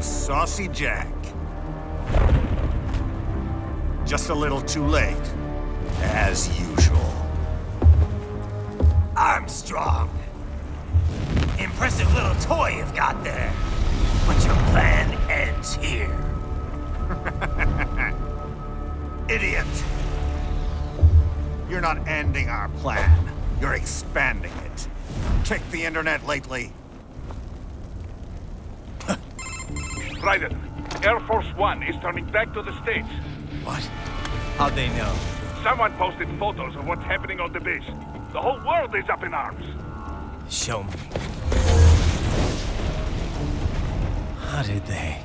Saucy Jack. Just a little too late, as usual. Armstrong. Impressive little toy you've got there. But your plan ends here. Idiot! You're not ending our plan. You're expanding it. Check the internet lately. Raiden, Air Force One is turning back to the States. What? How'd they know? Someone posted photos of what's happening on the base. The whole world is up in arms. Show me. How did they?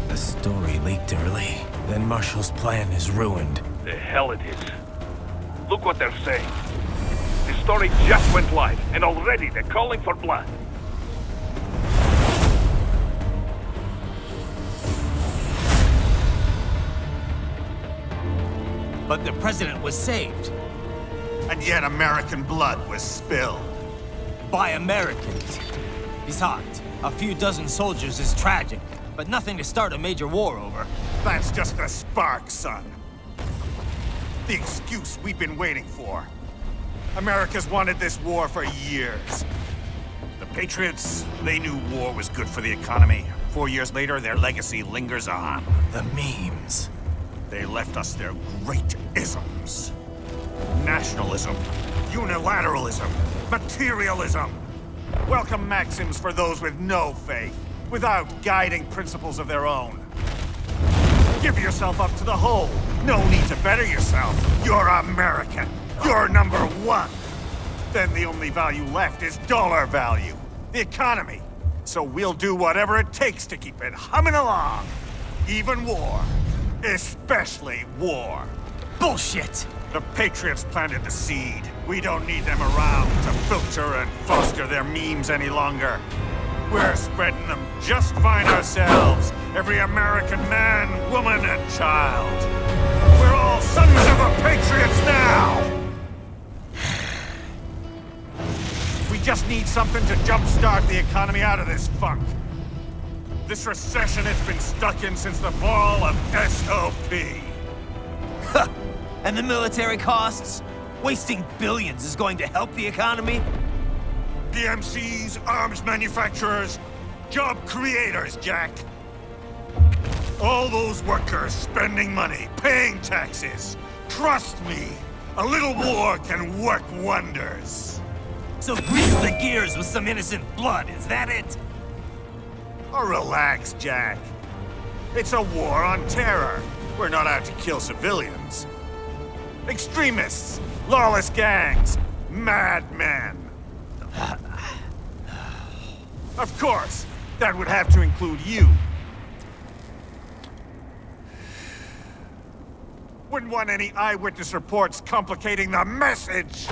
The story leaked early. Then Marshall's plan is ruined. The hell it is. Look what they're saying. The story just went live, and already they're calling for blood. But the president was saved. And yet American blood was spilled. By Americans. Besides, a few dozen soldiers is tragic, but nothing to start a major war over. That's just a spark, son. The excuse we've been waiting for. America's wanted this war for years. The Patriots, they knew war was good for the economy. 4 years later, their legacy lingers on. The memes. They left us their great isms. Nationalism, unilateralism, materialism. Welcome maxims for those with no faith, without guiding principles of their own. Give yourself up to the whole. No need to better yourself. You're American. You're number one. Then the only value left is dollar value. The economy. So we'll do whatever it takes to keep it humming along. Even war. Especially war. Bullshit! The Patriots planted the seed. We don't need them around to filter and foster their memes any longer. We're spreading them just fine ourselves. Every American man, woman, and child. We're all sons of the Patriots now! We just need something to jumpstart the economy out of this funk. This recession it's been stuck in since the fall of SOP. And the military costs? Wasting billions is going to help the economy? PMCs, arms manufacturers, job creators, Jack. All those workers spending money, paying taxes. Trust me, a little war can work wonders. So grease the gears with some innocent blood, is that it? Oh, relax, Jack. It's a war on terror. We're not out to kill civilians. Extremists, lawless gangs, madmen. Of course, that would have to include you. Wouldn't want any eyewitness reports complicating the message.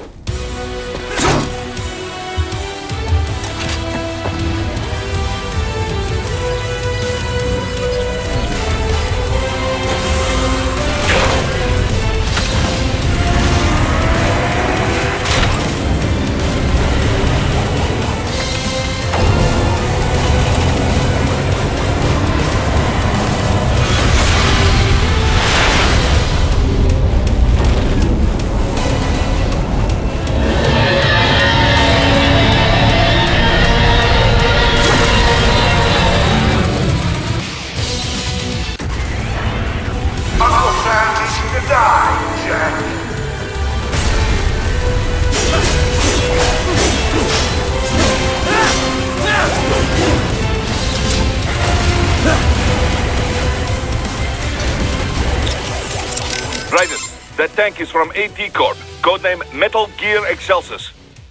Raiden, that tank is from AT Corp, codename Metal Gear Excelsior.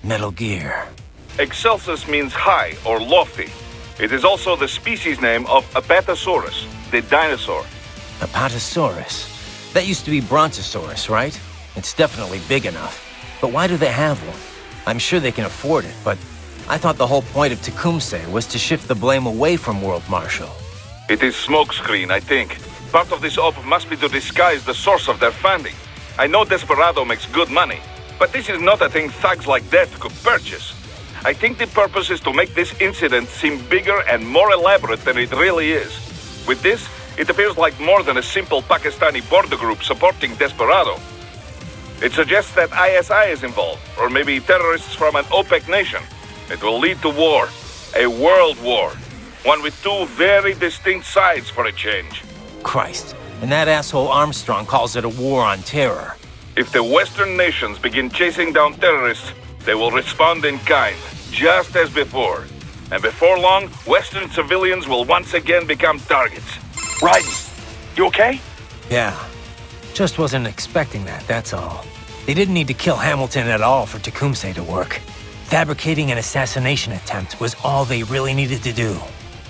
Metal Gear. Excelsior means high or lofty. It is also the species name of Apatosaurus, the dinosaur. Apatosaurus? That used to be Brontosaurus, right? It's definitely big enough. But why do they have one? I'm sure they can afford it, but I thought the whole point of Tecumseh was to shift the blame away from World Marshal. It is smokescreen, I think. Part of this op must be to disguise the source of their funding. I know Desperado makes good money, but this is not a thing thugs like that could purchase. I think the purpose is to make this incident seem bigger and more elaborate than it really is. With this, it appears like more than a simple Pakistani border group supporting Desperado. It suggests that ISI is involved, or maybe terrorists from an OPEC nation. It will lead to war. A world war. One with two very distinct sides for a change. Christ. And that asshole Armstrong calls it a war on terror. If the Western nations begin chasing down terrorists, they will respond in kind, just as before. And before long, Western civilians will once again become targets. Raiden, you okay? Yeah. Just wasn't expecting that, that's all. They didn't need to kill Hamilton at all for Tecumseh to work. Fabricating an assassination attempt was all they really needed to do.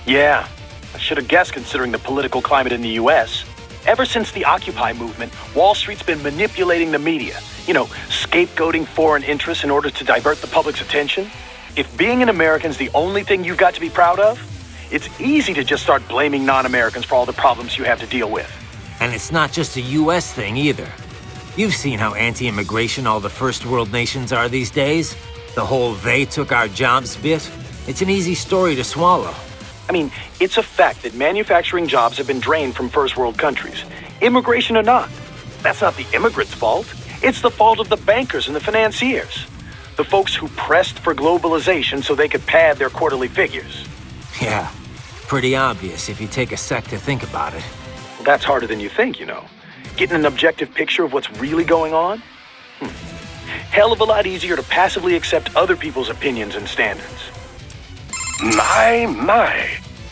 Yeah, I should have guessed considering the political climate in the US. Ever since the Occupy movement, Wall Street's been manipulating the media. You know, scapegoating foreign interests in order to divert the public's attention. If being an American's the only thing you've got to be proud of, it's easy to just start blaming non-Americans for all the problems you have to deal with. And it's not just a US thing either. You've seen how anti-immigration all the first world nations are these days. The whole "they took our jobs" bit. It's an easy story to swallow. I mean, it's a fact that manufacturing jobs have been drained from first world countries. Immigration or not. That's not the immigrants' fault. It's the fault of the bankers and the financiers. The folks who pressed for globalization so they could pad their quarterly figures. Yeah, pretty obvious if you take a sec to think about it. That's harder than you think, you know. Getting an objective picture of what's really going on? Hell of a lot easier to passively accept other people's opinions and standards. My.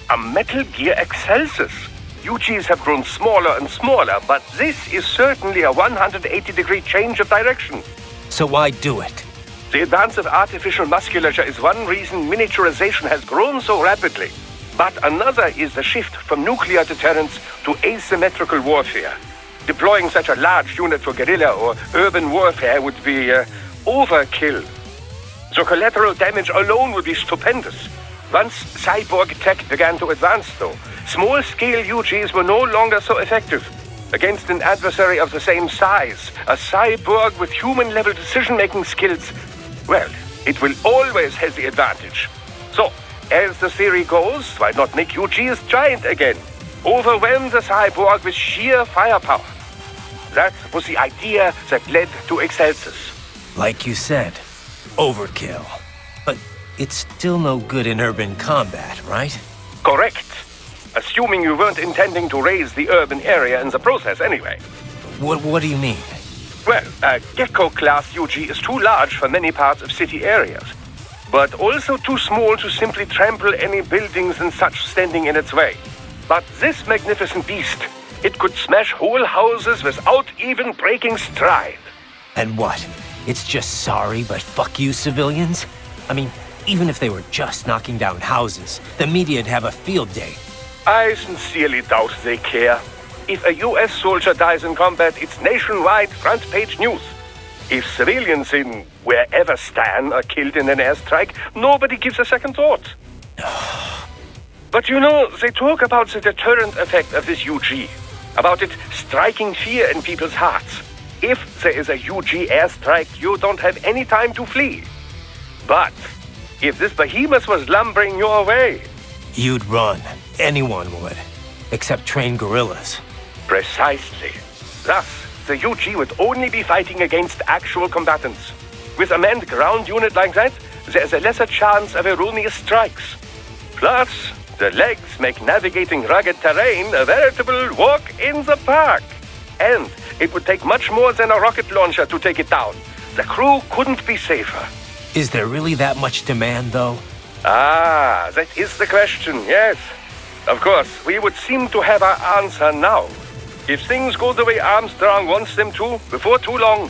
A Metal Gear Excelsior. UGs have grown smaller and smaller, but this is certainly a 180-degree change of direction. So why do it? The advance of artificial musculature is one reason miniaturization has grown so rapidly. But another is the shift from nuclear deterrence to asymmetrical warfare. Deploying such a large unit for guerrilla or urban warfare would be overkill. The collateral damage alone would be stupendous. Once cyborg tech began to advance, though, small-scale UGs were no longer so effective. Against an adversary of the same size, a cyborg with human-level decision-making skills, well, it will always have the advantage. So, as the theory goes, why not make UGs giant again? Overwhelm the cyborg with sheer firepower. That was the idea that led to Excelsior. Like you said, overkill. But it's still no good in urban combat, right? Correct. Assuming you weren't intending to raise the urban area in the process anyway. What do you mean? Well, a Gecko-class UG is too large for many parts of city areas, but also too small to simply trample any buildings and such standing in its way. But this magnificent beast, it could smash whole houses without even breaking stride. And what? It's just sorry, but fuck you civilians? I mean, even if they were just knocking down houses, the media'd have a field day. I sincerely doubt they care. If a US soldier dies in combat, it's nationwide front-page news. If civilians in wherever Stan are killed in an airstrike, nobody gives a second thought. But you know, they talk about the deterrent effect of this UG. About it striking fear in people's hearts. If there is a UG airstrike, you don't have any time to flee. But if this behemoth was lumbering your way... You'd run. Anyone would. Except trained guerrillas. Precisely. Thus, the UG would only be fighting against actual combatants. With a manned ground unit like that, there's a lesser chance of erroneous strikes. Plus, the legs make navigating rugged terrain a veritable walk in the park. And it would take much more than a rocket launcher to take it down. The crew couldn't be safer. Is there really that much demand, though? Ah, that is the question, yes. Of course, we would seem to have our answer now. If things go the way Armstrong wants them to, before too long,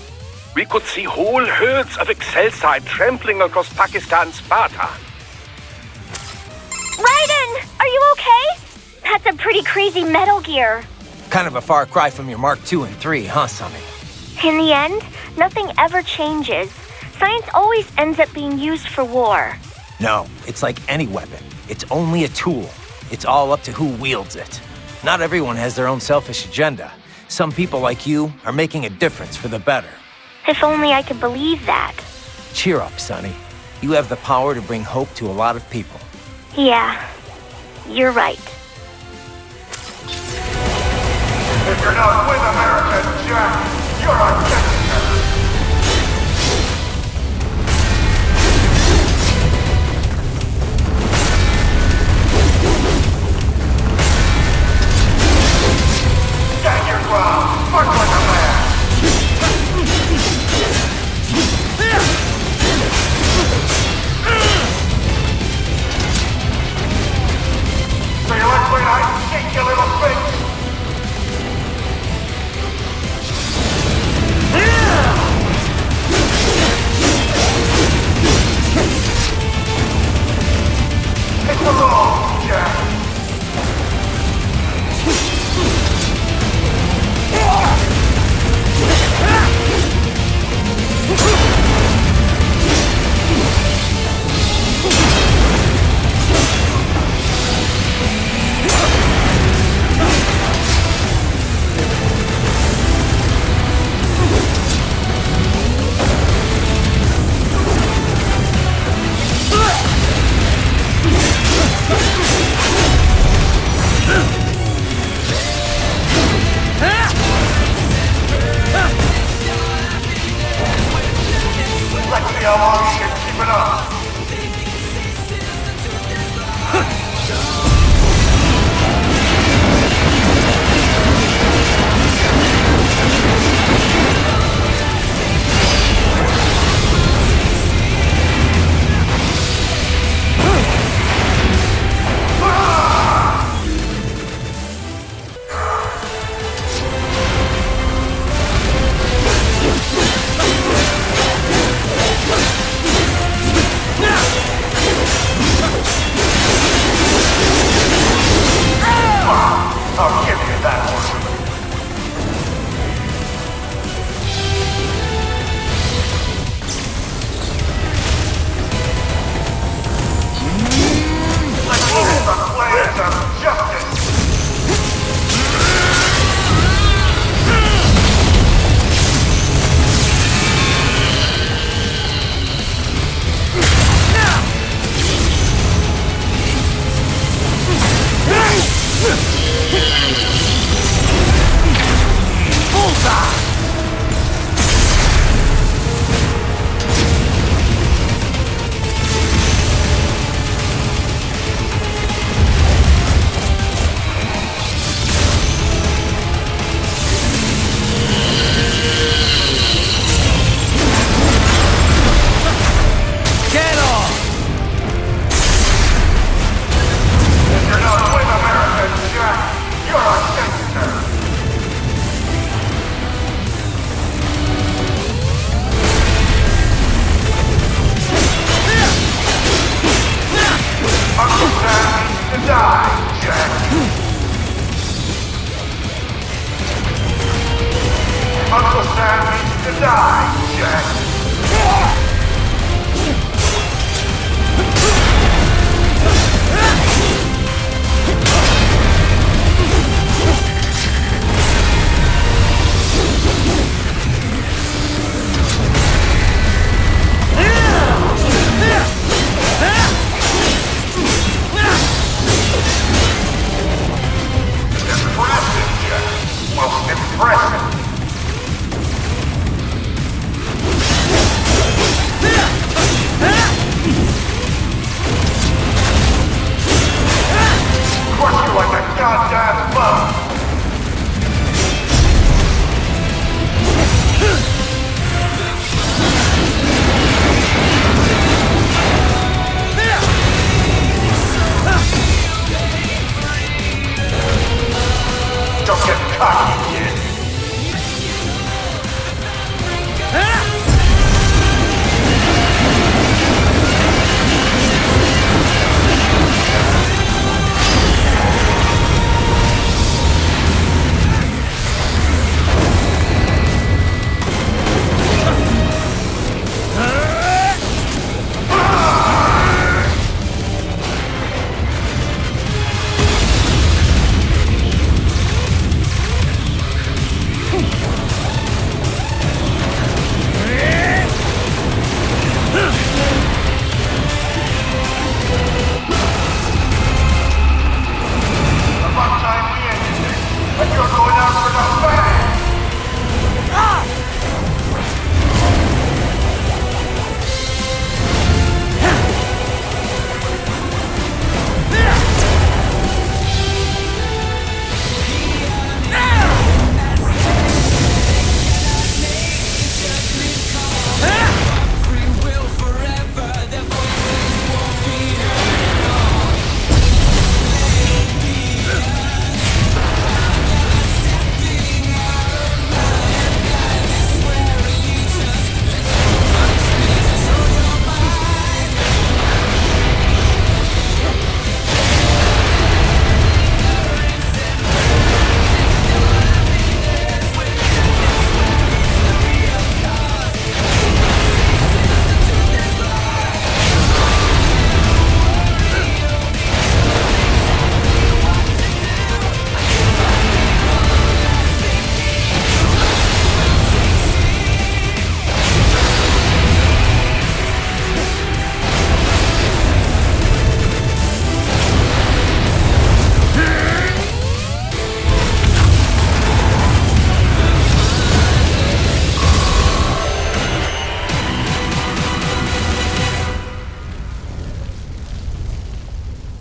we could see whole herds of Excelsior trampling across Pakistan's Sparta. Raiden! Are you okay? That's a pretty crazy Metal Gear. Kind of a far cry from your Mark II and III, huh, Sonny? In the end, nothing ever changes. Science always ends up being used for war. No, it's like any weapon. It's only a tool. It's all up to who wields it. Not everyone has their own selfish agenda. Some people like you are making a difference for the better. If only I could believe that. Cheer up, Sonny. You have the power to bring hope to a lot of people. Yeah, you're right. If you're not with America, Jack, you're our citizen. Stand your ground. March like a man. So you like when I kick your little face? It's a roll, Jack. Let's see how long you can keep it up. I'll give you that one. Let's use the plans of justice. If you're not with America, Jack, you're our citizen. Uncle Sam needs to die, Jack. Uncle Sam needs to die, Jack.